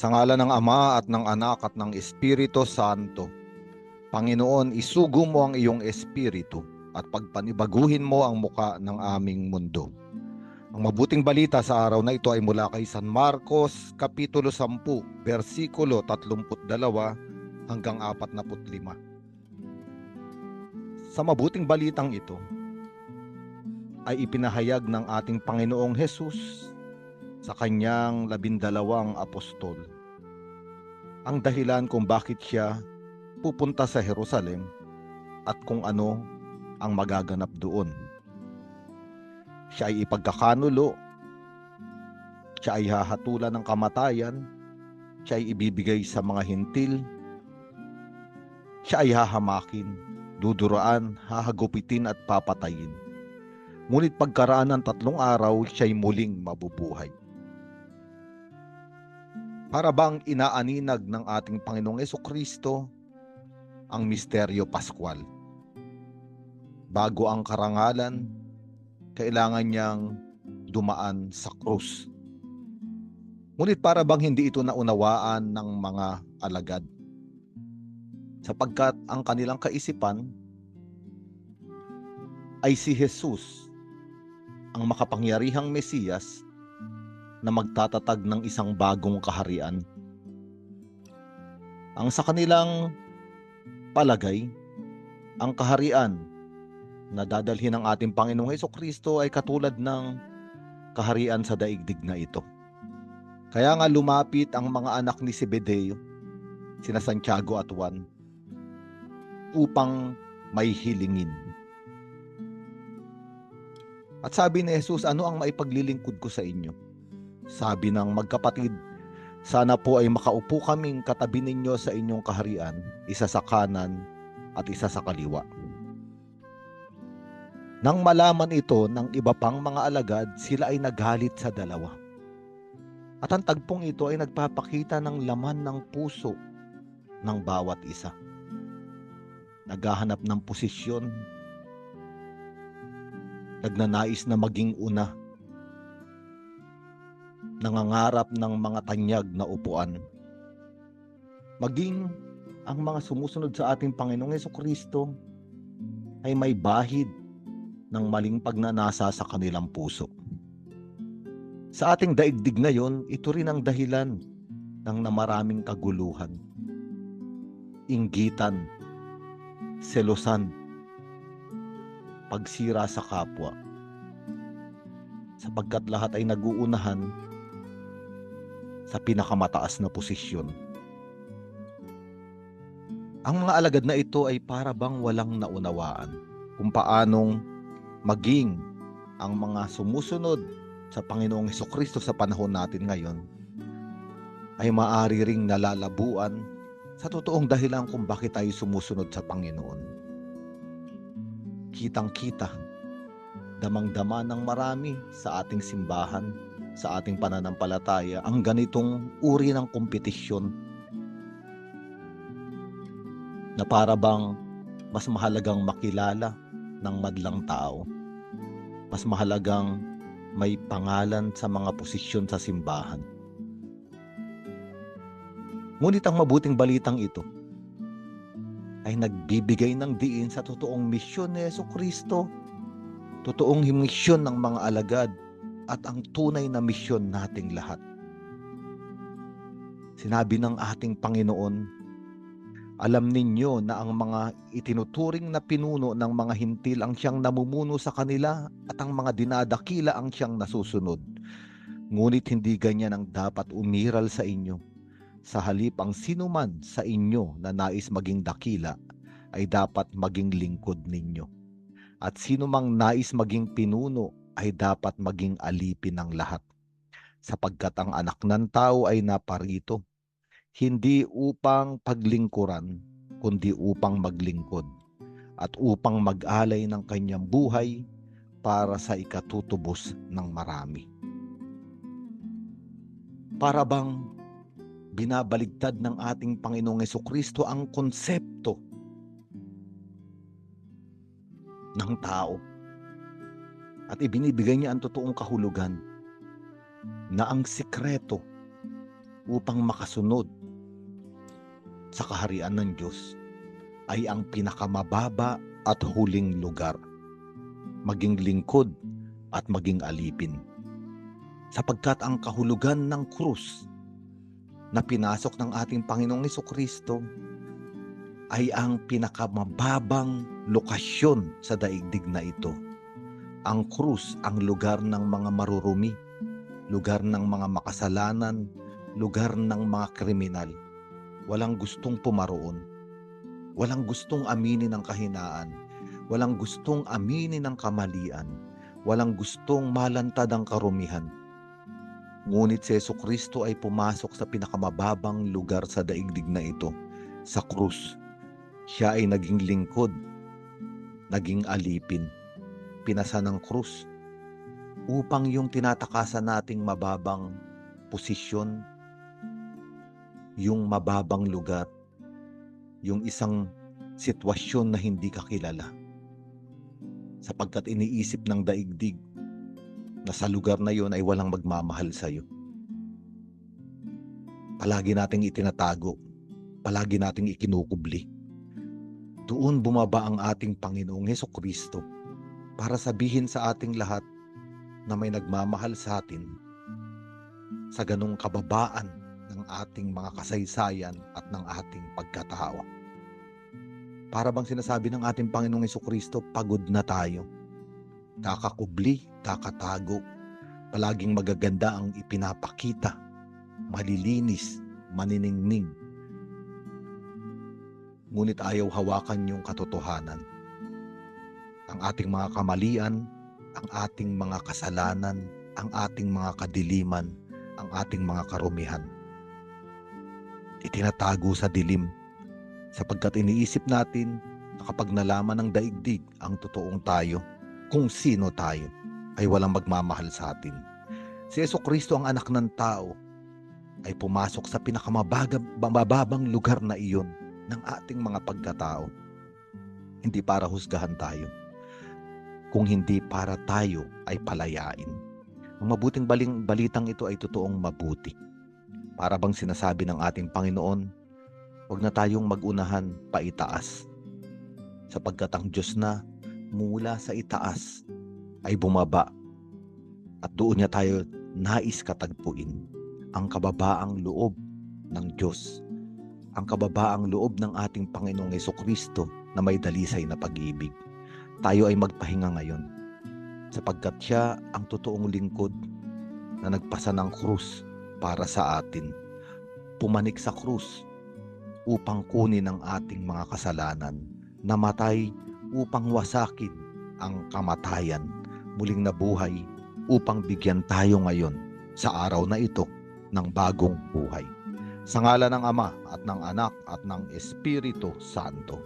Sa ngalan ng Ama at ng Anak at ng Espiritu Santo. Panginoon, isugo mo ang iyong espiritu at pagpanibaguhin mo ang muka ng aming mundo. Ang mabuting balita sa araw na ito ay mula kay San Marcos, Kapitulo 10, versikulo 32 hanggang 45. Sa mabuting balitang ito ay ipinahayag ng ating Panginoong Hesus sa kanyang 12 apostol ang dahilan kung bakit siya pupunta sa Jerusalem at kung ano ang magaganap doon. Siya ay ipagkakanulo, siya ay hahatulan ng kamatayan, siya ay ibibigay sa mga hintil, siya ay hahamakin, duduraan, hahagupitin at papatayin. Ngunit pagkaraan ng 3 araw, siya ay muling mabubuhay. Para bang inaaninag ng ating Panginoong Jesucristo ang misteryo Pascual. Bago ang karangalan, kailangan niyang dumaan sa krus. Ngunit para bang hindi ito naunawaan ng mga alagad, sapagkat ang kanilang kaisipan ay si Jesus, ang makapangyarihang Mesiyas na magtatatag ng isang bagong kaharian. Ang sa kanilang palagay, ang kaharian na dadalhin ng ating Panginoong Jesucristo ay katulad ng kaharian sa daigdig na ito. Kaya nga lumapit ang mga anak ni Zebedeo, sina Santiago at Juan, upang may hilingin. At sabi ni Jesus, ano ang maipaglilingkod ko sa inyo? Sabi ng magkapatid, sana po ay makaupo kaming katabi ninyo sa inyong kaharian, isa sa kanan at isa sa kaliwa. Nang malaman ito ng iba pang mga alagad, sila ay nagalit sa dalawa. At ang tagpong ito ay nagpapakita ng laman ng puso ng bawat isa. Naghahanap ng posisyon, nagnanais na maging una, nangangarap ng mga tanyag na upuan. Maging ang mga sumusunod sa ating Panginoong Jesucristo ay may bahid ng maling pagnanasa sa kanilang puso. Sa ating daigdig ngayon, ito rin ang dahilan ng namaraming kaguluhan, inggitan, selosan, pagsira sa kapwa, sapagkat lahat ay naguunahan sa pinakamataas na posisyon. Ang mga alagad na ito ay para bang walang naunawaan kung paanong maging ang mga sumusunod sa Panginoong Hesukristo sa panahon natin ngayon ay maaari ring nalalabuan sa totoong dahilan kung bakit tayo sumusunod sa Panginoon. Kitang-kita, damang-dama ng marami sa ating simbahan, sa ating pananampalataya, ang ganitong uri ng kompetisyon na para bang mas mahalagang makilala ng madlang tao, mas mahalagang may pangalan sa mga posisyon sa simbahan. Ngunit ang mabuting balitang ito ay nagbibigay ng diin sa totoong misyon ni Jesucristo, totoong misyon ng mga alagad at ang tunay na misyon nating lahat. Sinabi ng ating Panginoon, alam ninyo na ang mga itinuturing na pinuno ng mga hintil ang siyang namumuno sa kanila at ang mga dinadakila ang siyang nasusunod. Ngunit hindi ganyan ang dapat umiral sa inyo. Sa halip ang sinuman sa inyo na nais maging dakila ay dapat maging lingkod ninyo. At sino mang nais maging pinuno ay dapat maging alipin ng lahat. Sapagkat ang anak ng tao ay naparito hindi upang paglingkuran, kundi upang maglingkod at upang mag-alay ng kanyang buhay para sa ikatutubos ng marami. Para bang binabaligtad ng ating Panginoong Jesucristo ang konsepto ng tao at ibinibigay niya ang totoong kahulugan na ang sikreto upang makasunod sa kaharian ng Diyos ay ang pinakamababa at huling lugar, maging lingkod at maging alipin. Sapagkat ang kahulugan ng krus na pinasok ng ating Panginoong Jesucristo ay ang pinakamababang lokasyon sa daigdig na ito. Ang krus ang lugar ng mga marurumi, lugar ng mga makasalanan, lugar ng mga kriminal. Walang gustong pumaroon. Walang gustong aminin ang kahinaan. Walang gustong aminin ang kamalian. Walang gustong malantad ang karumihan. Ngunit si Jesucristo ay pumasok sa pinakamababang lugar sa daigdig na ito, sa krus. Siya ay naging lingkod, naging alipin, pinasa ng krus upang yung tinatakasan nating mababang posisyon, yung mababang lugar, yung isang sitwasyon na hindi ka kilala. Sapagkat iniisip ng daigdig na sa lugar na yon ay walang magmamahal sa iyo. Palagi nating itinatago, palagi nating ikinukubli. Doon bumaba ang ating Panginoong Jesucristo para sabihin sa ating lahat na may nagmamahal sa atin sa ganung kababaan ng ating mga kasaysayan at ng ating pagkatao. Para bang sinasabi ng ating Panginoong Jesucristo, pagod na tayo. Kakakubli, kakatago, palaging magaganda ang ipinapakita, malilinis, maniningning. Ngunit ayaw hawakan yung katotohanan. Ang ating mga kamalian, ang ating mga kasalanan, ang ating mga kadiliman, ang ating mga karumihan. Itinatago sa dilim sapagkat iniisip natin na kapag nalaman ng daigdig ang totoong tayo, kung sino tayo, ay walang magmamahal sa atin. Si Jesucristo, ang anak ng tao, ay pumasok sa pinakamababang lugar na iyon ng ating mga pagkatao. Hindi para husgahan tayo, kung hindi para tayo ay palayain. Ang mabuting balitang ito ay totoong mabuti. Para bang sinasabi ng ating Panginoon, huwag na tayong magunahan paitaas. Sapagkat ang Diyos na mula sa itaas ay bumaba at doon niya tayo nais katagpuin. Ang kababaang loob ng Diyos, ang kababaang loob ng ating Panginoong Jesucristo na may dalisay na pag-ibig. Tayo ay magpahinga ngayon sapagkat siya ang totoong lingkod na nagpasa ng krus para sa atin. Pumanik sa krus upang kunin ang ating mga kasalanan. Namatay upang wasakin ang kamatayan. Muling nabuhay upang bigyan tayo ngayon sa araw na ito ng bagong buhay. Sa ngala ng Ama at ng Anak at ng Espiritu Santo.